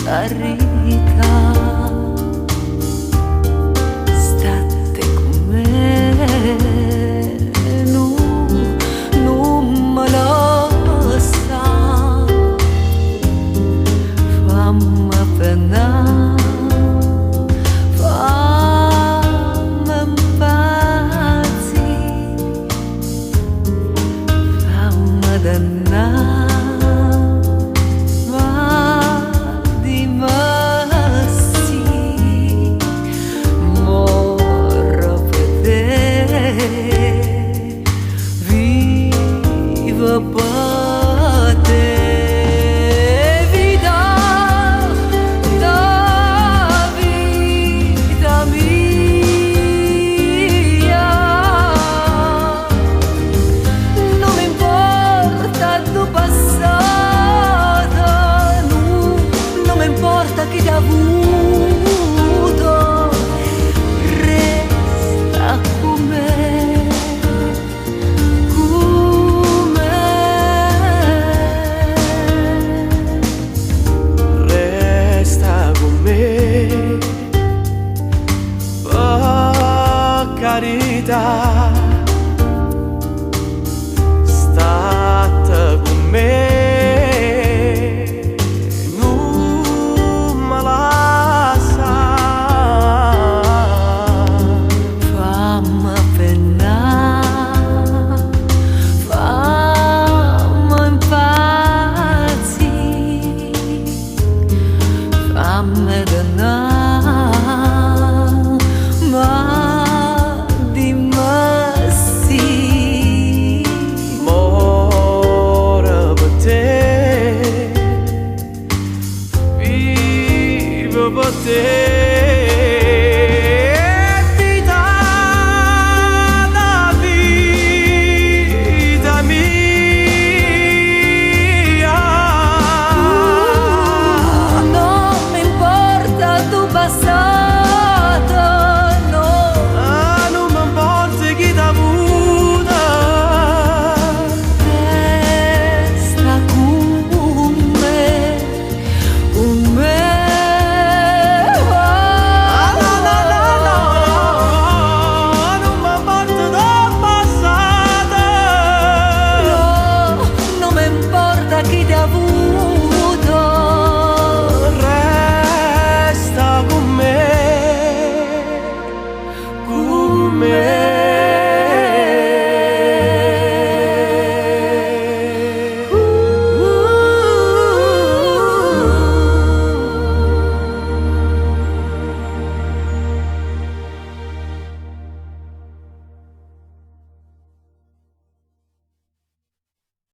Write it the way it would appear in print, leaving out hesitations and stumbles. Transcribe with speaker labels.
Speaker 1: carità, state con me, non me lo sa, fammi penare, fammi impazzire, fammi dannare. Viva per te, vita, da vita mia. Non mi importa tu passato, non mi importa chi ti ha avuto, resta con me.
Speaker 2: Carità, state con me, non me la sa,
Speaker 1: fammi pennare, fammi impazzire, fammi dannare, ma
Speaker 2: per te.